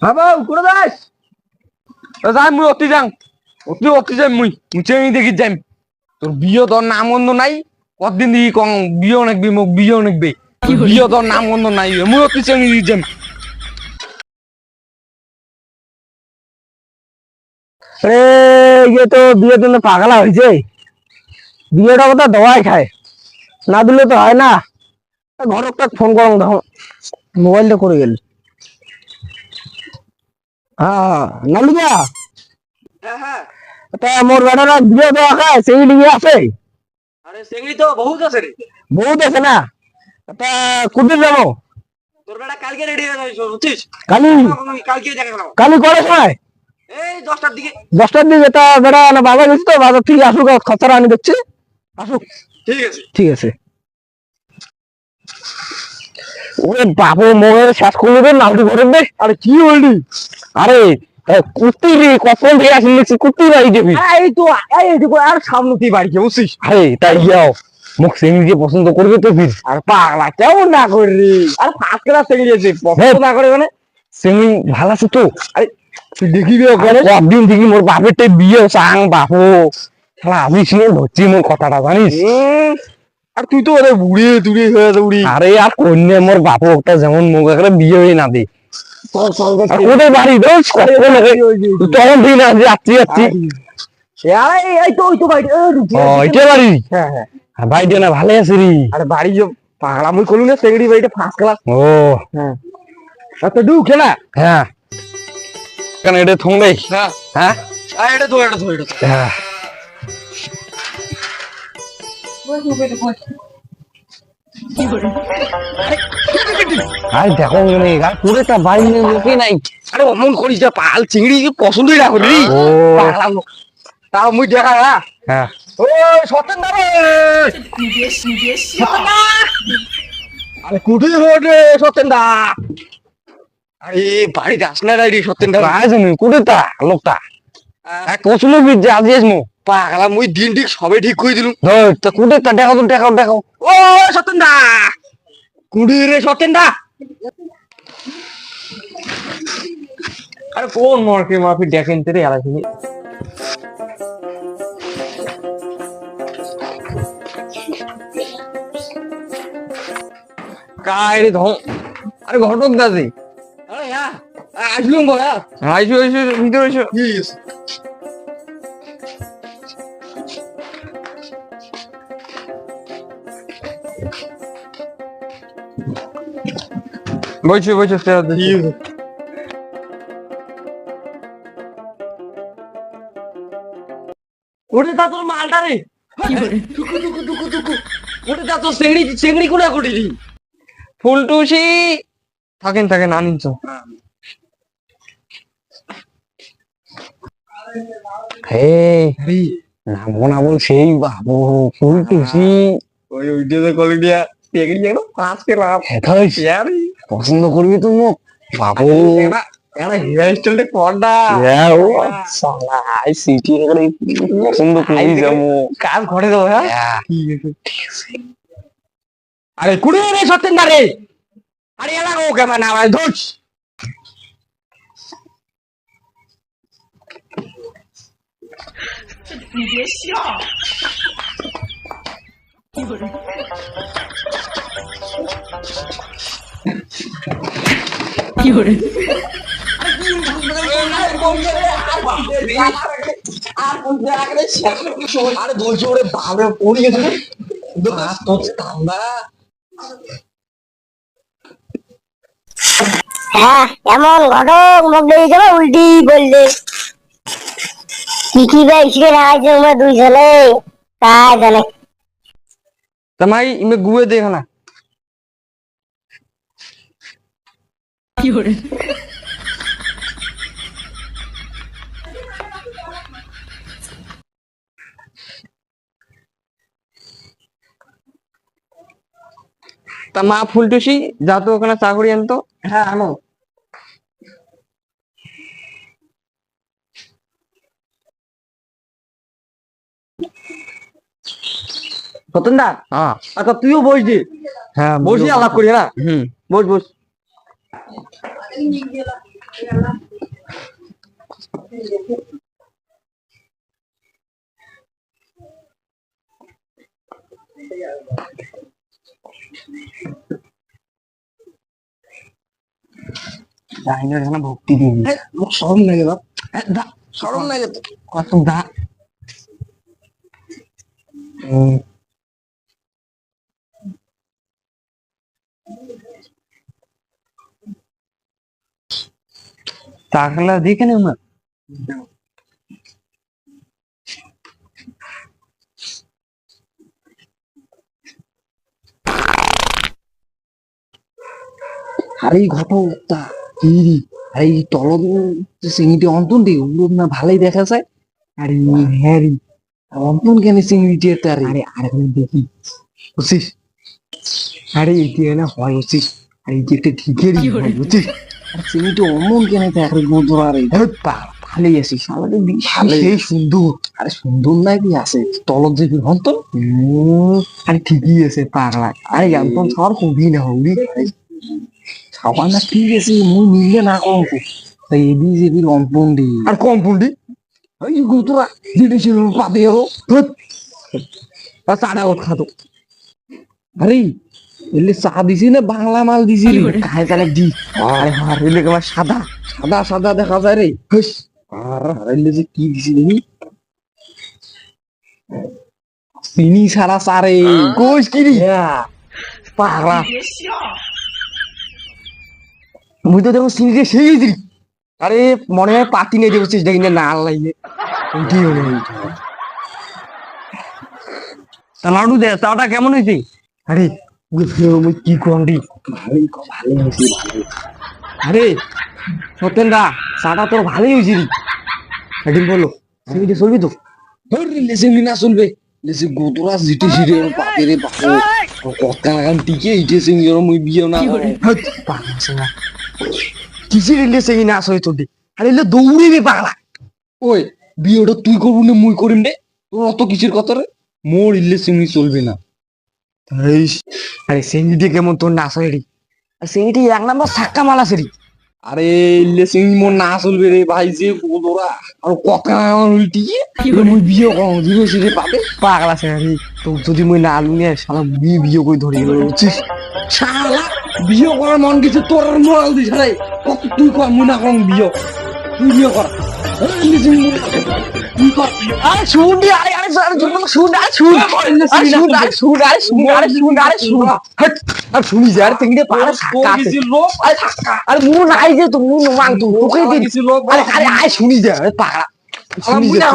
বাবা কোন যাস? যাই মুই অতি যাং, অতি যাই মুই চেনি দেখি যাইম। তোর বিয়ে তোর নাম গন্ধ নাই, কতদিন দিই কং বিয়ে অনেকবি মোক বিয়ে অনেকবি, বিয়ে তোর নাম গন্ধ নাই, মুই অতি চেনি দিকে যাইম। আরে ইয়ে তো বিয়ের জন্য পাগলা হয়েছে, বিয়েটা কথা দোয়াই খায়, না দিলে তো হয় না। ঘর একটা ফোন করো, দেখো মোবাইলটা করে গেল। হ্যাঁ নালুদা, হ্যাঁ হ্যাঁ, তা মোর বেটারা বিয়ে দেওয়া খায় সেই লিগে আছে। আরে চেংড়ি তো বহুত আছে রে। বহুত আছে না, তা কুদিন যাবো? তোর বেটা কালকে রেডি হয়ে যাবে, বুঝছিস? কালি কালকে দেখা গেল কালি কটার সময়? এই 10টার দিকে। 10টার দিকে। তা বেটা না বাজার গেছি তো, বাজার থেকে আসুক, খতরা আনি দেখছি, আসুক। ঠিক আছে ঠিক আছে। ওরে বাবু মোবাইল শেষ করলি রে, নালটি ঘরে দে। আরে কি বললি? আরে কুর্তি রে, কখন থেকে আসি দেখছি কুর্তি বাড়ি যাবি। এই তো এইটুকু আর সামনে তুই বাড়ি কে, বুঝছিস? আরে তাই যাও, মুখ সিংড়ি পছন্দ করবে তো ফির। আর পাগলা কেমন না করবি? আর ফার্স্ট ক্লাস চেংড়ি আছে, পছন্দ না করে মানে? সিংড়ি ভালো আছে তো? আরে তুই দেখিবি ওখানে কদিন থেকে মোর বাপের বিয়ে চাং বাপু, শালা আমি শুনে ধরছি মোর কথাটা জানিস। আর তুই তো ওদের বুড়িয়ে তুড়িয়ে হয়ে বুড়ি। আরে আর কন্যা মোর বাপু একটা যেমন মুখ একটা বিয়ে হয়ে না দে, আর ওদের বাড়ি দোষ তখন ঠিক না যাচ্ছি যাচ্ছি। এই তো ওই তো বাড়ি। এটা বাড়ি? হ্যাঁ হ্যাঁ, ভাই না ভালো আছে রে? আরে বাড়ি যে পাগলা মুই করলু না, চেংড়ি বাড়িটা ফার্স্ট ক্লাস। ও হ্যাঁ, তো ঢুক না। হ্যাঁ, কেন এটা থং দেই? হ্যাঁ হ্যাঁ, এটা তো এটা তো এটা তো। হ্যাঁ। আরে দেখো মানে পুরোটা বাড়ি লোকে নাই। আরে অমন করিস না, পাল চিংড়ি পছন্দই না করি। ও পাগলা লোক। তাও মুই দেখা হ্যাঁ। হ্যাঁ, ওই সত্যেন দা রে, সত্যেন দা! আরে কুঠি রে সত্যেন দা? আরে বাড়িতে আস না রে সত্যেন দা। আয়োজন কুড়েটা লোকটা কচুল বিদ্যা আজ মো পাগলা মুই দিন ঠিক সবে ঠিক করে দিলুম। ধর তা কুড়েটা দেখাও তো, দেখাও দেখাও। ও সত্যেন দা, কুড়ি রে সত্যেন দা। আরে কোন মরকে মাফি দেখেন তে রে আলাসিনি। কাই রে ধং, আরে ঘটক দাদি। আরে হ্যাঁ আসলুম গো। হ্যাঁ আইসো আইসো, ভিতরে আইসো। ঠিক আছে। বইছো বইছো স্যার দেখি। ওরে তা তোর মালটা রে, টুকু টুকু টুকু টুকু। ওরে তা তোর চেংড়ি চেংড়ি কোনা করিলি? ফুলটুসি থাকেন থাকেন আনিছ। হে নাম না বল সেই বাবু ফুল টুসি। ওই ওইটা তো কলিডিয়া চেংড়ি যেন পাঁচ কে লাভ। হেথাই ইয়ারি পছন্দ করবি তো মুখ বাবু। এটা এটা হেয়ার স্টাইলটা করডা। ও সালা আই সিটি করে পছন্দ করি যাবো। কাজ ঘরে দাও। হ্যাঁ হ্যাঁ, ঠিক আছে। আরে কুড়ি রে সত্যেন দা রে, আরে এলা ও কেমন আমার ধুস। আরে বলছো ওরে ভালো পড়ে গেছে রে। ঠান্ডা। হ্যাঁ এমন ঘটক মুখ দিয়ে যাবে উল্টি বললে কি কি ভাই শিখে রাখছে তোমরা দুইজনে তাই জানে। তোমাই ইমে গুয়ে দেখো না। তা মা ফুলটুসি যা তো ওখানে চাকরি আনতো। হ্যাঁ আনো। সতেন দা হ্যাঁ আচ্ছা তুইও বস দি। হ্যাঁ বসি আলাপ করি না। হুম বস বস। ডাইনের এখানে ভক্তি দিন সরম লাগে বাপ। দা সরম লাগে তো। কত দা তাহলে দেখে নেব না আরে এই ঘটকটা কি রে? আরে এই তলদ চিংড়িটি অন্তন রে ওগুলো না ভালোই দেখা যায়। আরে হ্যাঁ রে অন্তন কেন চিংড়িটি একটা রে? আরে আরে দেখি বুঝছিস? আরে এটি না হয় বুঝছিস? আর এই যে একটা ঠিকেরই হয় বুঝছিস? আর চিংড়িটি অমন কেন থাকে গোদর আরে ভালোই আছিস আমাদের সেই সুন্দর। আরে সুন্দর নাই কি আছে তলদ যে অন্তন আরে ঠিকই আছে পাগলা। আরে অন্তন সবার কবি না হবি সবার না ঠিক আছে মুই মিললে না কম তাই এবি জেবির অম্পন্ডি আর কম্পন্ডি ওই গুতরা যেটি ছিল পাতে হো চাটা ওর খাতো। আরে এলে চা দিছি না বাংলা মাল দিছি রে খায় তাহলে দি। আরে হার এলে আমার সাদা সাদা সাদা দেখা যায় রে হস। আর এলে যে কি দিছি দেখি চিনি সারা সারে কোষ কি রে পাগলা। মুই তো দেখো চিনি দিয়ে সেই দিই। আরে মনে হয় পাতি নিয়ে যাবো চেষ্টা কিনা না লাইনে কি মনে হয় তা লাডু দে চাটা কেমন হয়েছে আরে মুই কি করি ভালোই ভালোই হয়েছে ভালোই। আরে সত্যেন দা চাটা তোর ভালোই হয়েছে রে একদিন বলো চিনিটা চলবি তো? লেসিনি না চলবে লেসি গোতরা জিটে সিটে পাতে রে বাপু কথা লাগান টিকে ইটে চিনি মুই বিয়ে না পাগলা না কিসি রিলে সেই না আসই তোর দি আরে এলে দৌড়িবি পাগলা। ওই বিয়েটা তুই করবি না মুই করিম রে তোর অত কিসের কথা রে? মোর ইল্লে সিঙ্গি চলবে না। আরে সিঙ্গি দিয়ে কেমন তোর না আসে রে? আর সিঙ্গিটি এক নাম্বার ছাক্কা মাল আছে রে। আরে ইল্লে সিঙ্গি মোর না চলবে রে ভাই যে গোদরা আর কথা উল্টি মুই বিয়ে করব দিবে সিরে পাবে পাগলা আছে রে। তো যদি মুই না আলু নিয়ে শালা বিয়ে কই ধরে গেল বুঝছিস? শালা বিয়ে করার মন কিছু তোর আর মোরাল দিস রে কত তুই কর মুই না করব বিয়ে তুই বিয়ে কর তুই কর। আরে শুন দি আরে আরে শুন আরে শুন আরে শুন আরে শুন আরে শুন আরে শুন আরে শুন হট আর শুনি যা আরে তিনটে পাড়া ছাক্কা আছে আরে ছাক্কা আরে মুই নাই যে তো মুই মাং তো তোকে দিছি আরে আরে আয় শুনি যা আরে পাগলা শুনি যা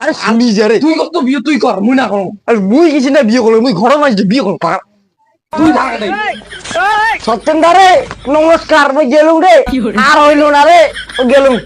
আরে শুনি যা রে তুই কত বিয়ে তুই কর মুই না করব। আরে মুই কিছু না বিয়ে করব মুই ঘরে মাঝে বিয়ে করব পাগলা তুই থাক নাই। সত্যেন দা রে নমস্কার মুই গেলুম রে আর হইল না রে গেলুম।